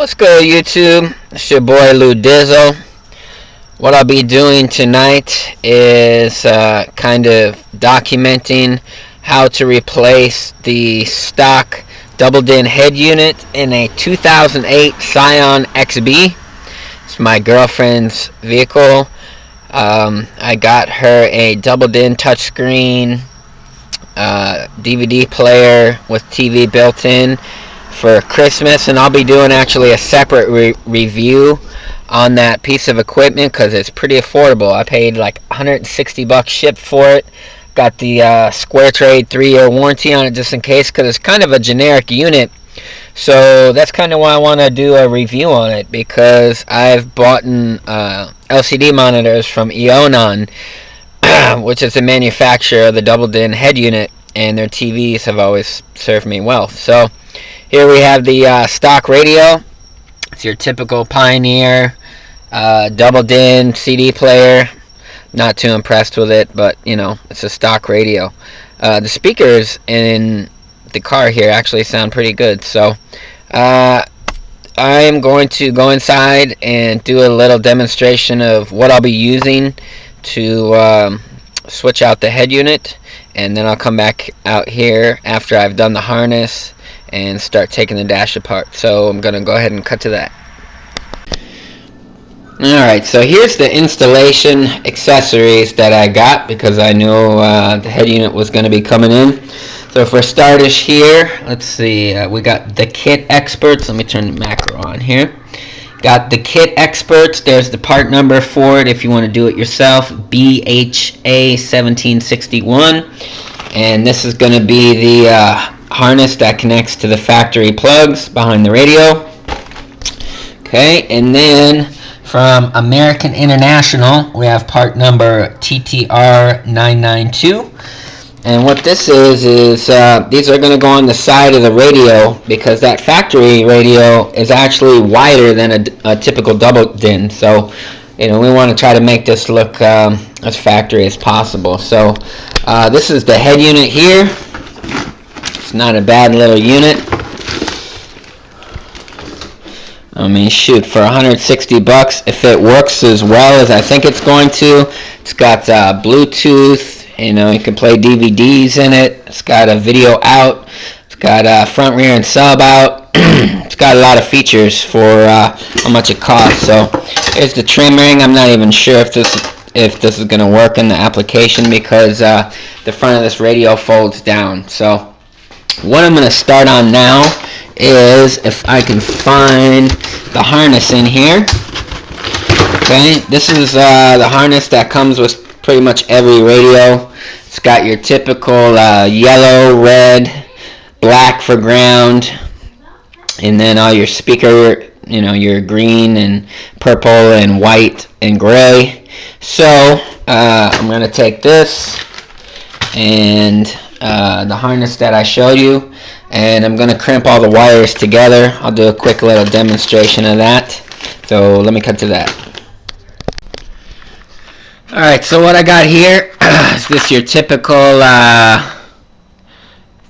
What's good, YouTube? It's your boy Lou Dizzle. What I'll be doing tonight is kind of documenting how to replace the stock double din head unit in a 2008 Scion XB. It's my girlfriend's vehicle. I got her a double din touchscreen DVD player with TV built in for Christmas, and I'll be doing actually a separate review on that piece of equipment because it's pretty affordable. I paid like $160 shipped for it. Got the Square Trade 3-year warranty on it just in case, because it's kind of a generic unit. So that's kind of why I want to do a review on it, because I've bought LCD monitors from Eonon, which is the manufacturer of the double din head unit, and their TVs have always served me well. So here we have the stock radio. It's your typical Pioneer double din CD player. Not too impressed with it, but you know, it's a stock radio. The speakers in the car here actually sound pretty good. So I am going to go inside and do a little demonstration of what I'll be using to switch out the head unit, and then I'll come back out here after I've done the harness and start taking the dash apart. So I'm going to go ahead and cut to that. Alright, so here's the installation accessories that I got, because I knew the head unit was going to be coming in. So for starters here, let's see, we got the Kit Experts. Let me turn the macro on here. Got the Kit Experts. There's the part number for it if you want to do it yourself, BHA1761. And this is going to be the harness that connects to the factory plugs behind the radio. Okay, and then from American International, we have part number TTR992. And what this is these are going to go on the side of the radio, because that factory radio is actually wider than a typical double din. So, you know, we want to try to make this look as factory as possible. So, this is the head unit here. It's not a bad little unit. I mean, shoot, for $160, if it works as well as I think it's going to. It's got Bluetooth. You know, you can play DVDs in it. It's got a video out. It's got front, rear, and sub out. It's got a lot of features for how much it costs. So here's the trim ring. I'm not even sure if this is going to work in the application, because the front of this radio folds down. So what I'm going to start on now is, if I can find the harness in here. Okay, this is the harness that comes with pretty much every radio. It's got your typical yellow, red, black for ground, and then all your speaker, you know, your green and purple and white and gray. So I'm going to take this and the harness that I showed you, and I'm going to crimp all the wires together. I'll do a quick little demonstration of that. So let me cut to that. Alright, so what I got here is this your typical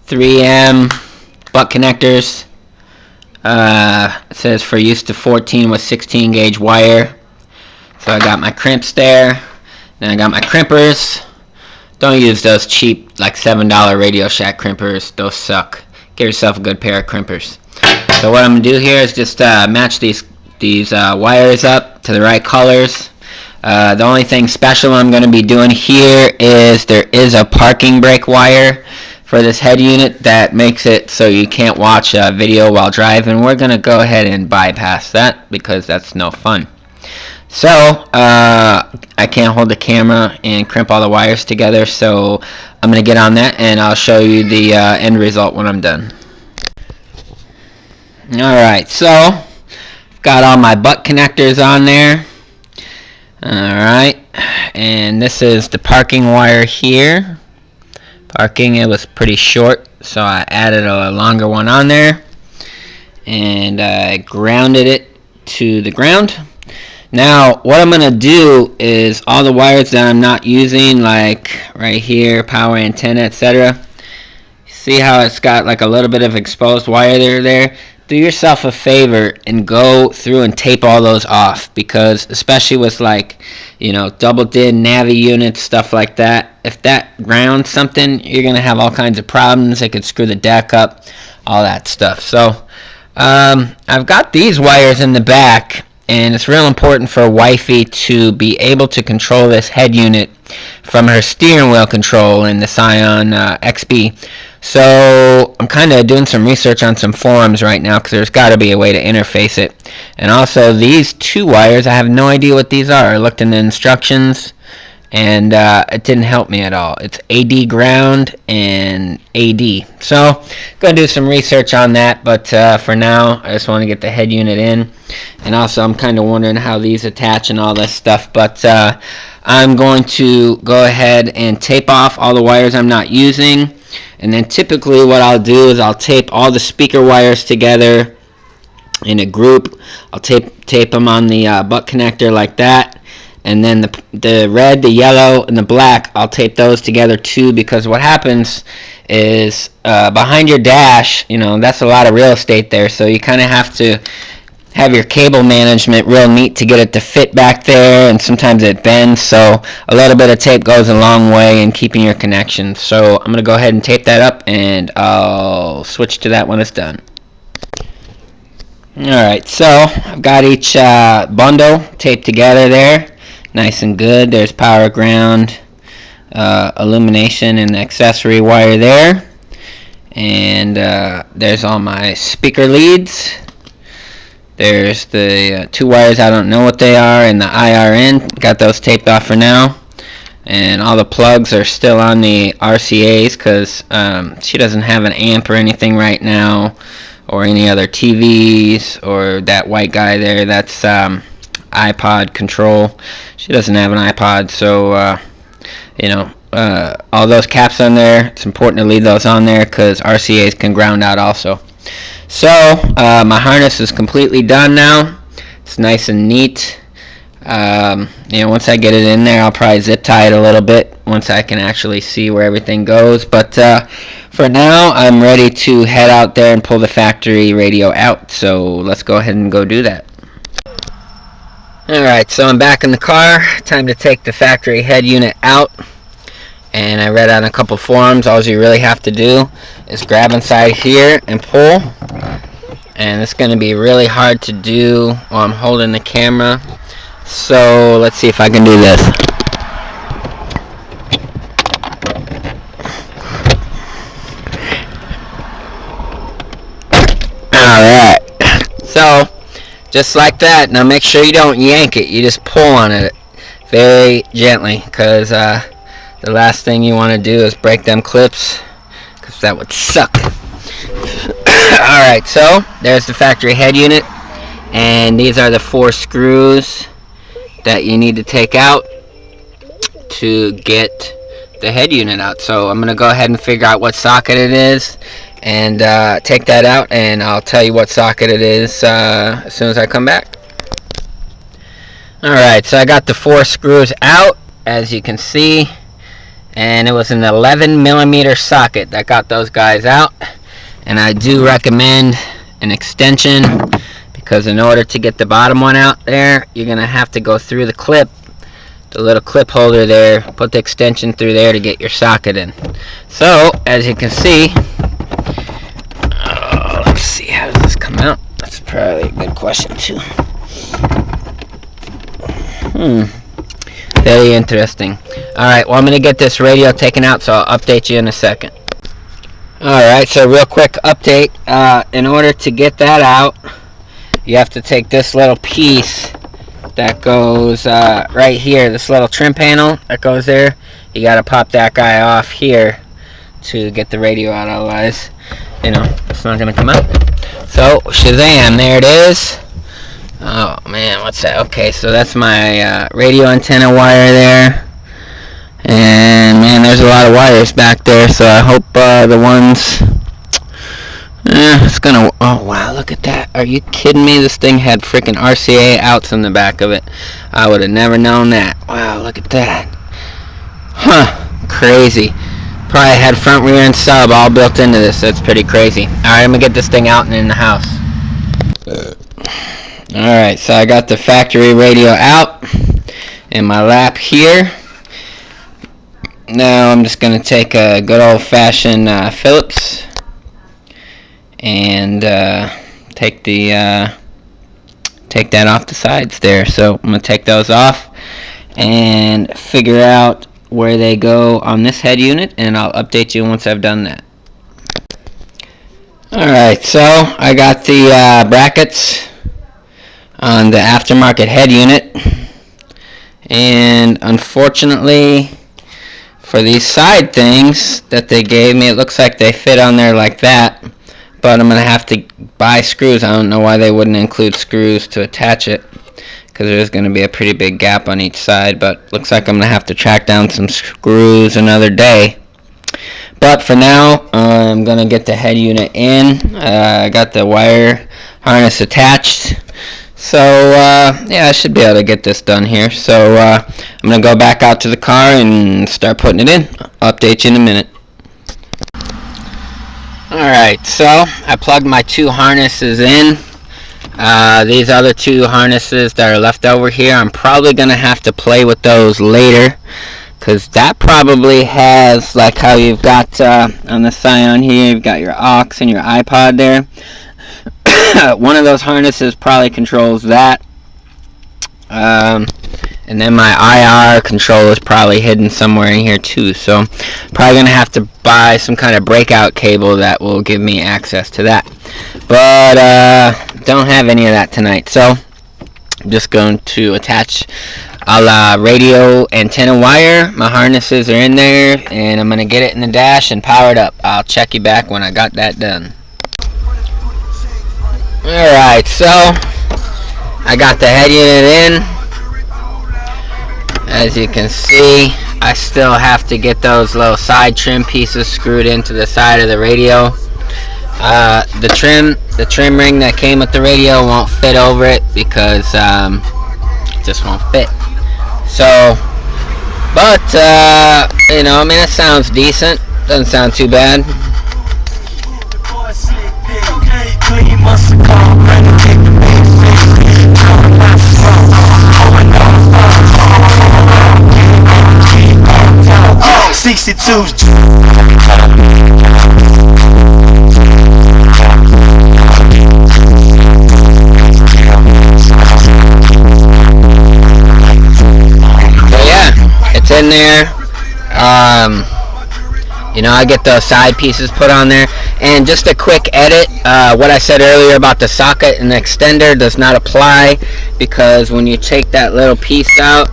3M butt connectors. It says for use to 14 with 16 gauge wire. So I got my crimps there. Then I got my crimpers. Don't use those cheap like $7 Radio Shack crimpers. Those suck. Get yourself a good pair of crimpers. So what I'm going to do here is just match these wires up to the right colors. The only thing special I'm going to be doing here is there is a parking brake wire for this head unit that makes it so you can't watch a video while driving. We're going to go ahead and bypass that, because that's no fun. So I can't hold the camera and crimp all the wires together, so I'm going to get on that and I'll show you the end result when I'm done. Alright, so got all my butt connectors on there. Alright, and this is the parking wire here. Parking, it was pretty short, so I added a longer one on there, and I grounded it to the ground. Now what I'm going to do is all the wires that I'm not using, like right here, power antenna, etc. See how it's got like a little bit of exposed wire there? do yourself a favor and go through and tape all those off, because especially with like, double DIN Navi units, stuff like that, if that grounds something, you're gonna have all kinds of problems. It could screw the deck up, all that stuff. So I've got these wires in the back, and it's real important for wifey to be able to control this head unit from her steering wheel control in the Scion XB. So I'm kind of doing some research on some forums right now, because there's got to be a way to interface it. And also these two wires, I have no idea what these are. I looked in the instructions, and it didn't help me at all. It's AD ground and AD. So going to do some research on that, but for now I just want to get the head unit in. And also I'm kind of wondering how these attach and all this stuff, but I'm going to go ahead and tape off all the wires I'm not using. And then typically what I'll do is I'll tape all the speaker wires together in a group. I'll tape them on the butt connector like that. And then the red, the yellow, and the black, I'll tape those together too, because what happens is behind your dash, that's a lot of real estate there. So you kind of have to have your cable management real neat to get it to fit back there, and sometimes it bends, so a little bit of tape goes a long way in keeping your connections. So I'm going to go ahead and tape that up, and I'll switch to that when it's done. Alright, so I've got each bundle taped together there, nice and good. There's power, ground, illumination, and accessory wire there. And there's all my speaker leads. There's the two wires, I don't know what they are, and the IRN. Got those taped off for now. And all the plugs are still on the RCAs, because she doesn't have an amp or anything right now, or any other TVs, or that white guy there, that's iPod control. She doesn't have an iPod, so all those caps on there, it's important to leave those on there, because RCAs can ground out also. So my harness is completely done now. It's nice and neat. Once I get it in there, I'll probably zip tie it a little bit once I can actually see where everything goes. But for now, I'm ready to head out there and pull the factory radio out. So let's go ahead and go do that. Alright, so I'm back in the car. Time to take the factory head unit out. And I read on a couple forums, all you really have to do is grab inside here and pull. And it's going to be really hard to do while I'm holding the camera. So let's see if I can do this. Alright. So, just like that. Now make sure you don't yank it. You just pull on it very gently, because the last thing you want to do is break them clips, because that would suck. Alright, so there's the factory head unit, and these are the 4 screws that you need to take out to get the head unit out. So I'm going to go ahead and figure out what socket it is, and take that out, and I'll tell you what socket it is as soon as I come back. Alright, so I got the 4 screws out, as you can see. And it was an 11mm socket that got those guys out. And I do recommend an extension, because in order to get the bottom one out there, you're going to have to go through the clip, the little clip holder there, put the extension through there to get your socket in. So, as you can see, let's see, how does this come out? That's probably a good question too. Very interesting. Alright, well, I'm going to get this radio taken out, so I'll update you in a second. Alright, so real quick update. In order to get that out, you have to take this little piece that goes right here, this little trim panel that goes there. You got to pop that guy off here to get the radio out, otherwise, it's not going to come out. So, Shazam, there it is. Oh man, what's that? Okay, so that's my radio antenna wire there. And man, there's a lot of wires back there, so I hope the ones... it's gonna... Oh wow, look at that. Are you kidding me? This thing had freaking RCA outs in the back of it. I would have never known that. Wow, look at that. Huh, crazy. Probably had front, rear, and sub all built into this. That's pretty crazy. Alright, I'm gonna get this thing out and in the house. Alright, so I got the factory radio out in my lap here. Now I'm just going to take a good old-fashioned Phillips and take that off the sides there. So I'm going to take those off and figure out where they go on this head unit, and I'll update you once I've done that. Alright, so I got the brackets on the aftermarket head unit, and unfortunately for these side things that they gave me, it looks like they fit on there like that, but I'm going to have to buy screws. I don't know why they wouldn't include screws to attach it, because there's going to be a pretty big gap on each side, but looks like I'm going to have to track down some screws another day. But for now, I'm going to get the head unit in. I got the wire harness attached. So, yeah, I should be able to get this done here. So, I'm going to go back out to the car and start putting it in. I'll update you in a minute. Alright, so I plugged my two harnesses in. These other two harnesses that are left over here, I'm probably going to have to play with those later, because that probably has, like how you've got on the Scion here, you've got your aux and your iPod there. One of those harnesses probably controls that. And then my IR control is probably hidden somewhere in here too. So probably going to have to buy some kind of breakout cable that will give me access to that. But don't have any of that tonight. So I'm just going to attach a radio antenna wire. My harnesses are in there, and I'm going to get it in the dash and power it up. I'll check you back when I got that done. Alright, so I got the head unit in. As you can see, I still have to get those little side trim pieces screwed into the side of the radio. The trim ring that came with the radio won't fit over it because it just won't fit. So, but you know, I mean, it sounds decent. Doesn't sound too bad. In there, you know, I get those side pieces put on there. And just a quick edit, what I said earlier about the socket and the extender does not apply, because when you take that little piece out,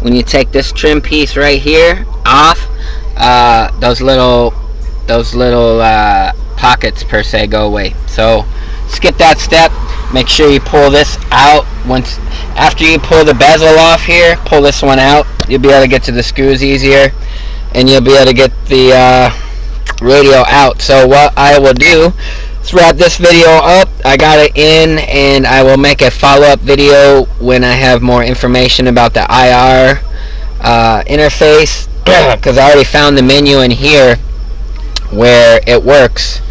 when you take this trim piece right here off, those little pockets per se go away. So skip that step. Make sure you pull this out. After you pull the bezel off here, pull this one out. You'll be able to get to the screws easier, and you'll be able to get the radio out. So what I will do is wrap this video up. I got it in, and I will make a follow-up video when I have more information about the IR interface, because I already found the menu in here where it works.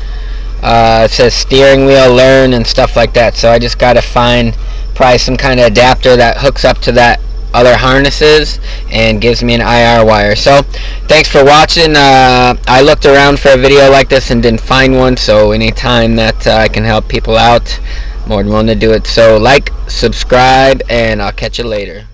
It says steering wheel, learn, and stuff like that. So I just got to find probably some kind of adapter that hooks up to that other harnesses and gives me an IR wire. So thanks for watching. I looked around for a video like this and didn't find one, so anytime that I can help people out, more than willing to do it. So like, subscribe, and I'll catch you later.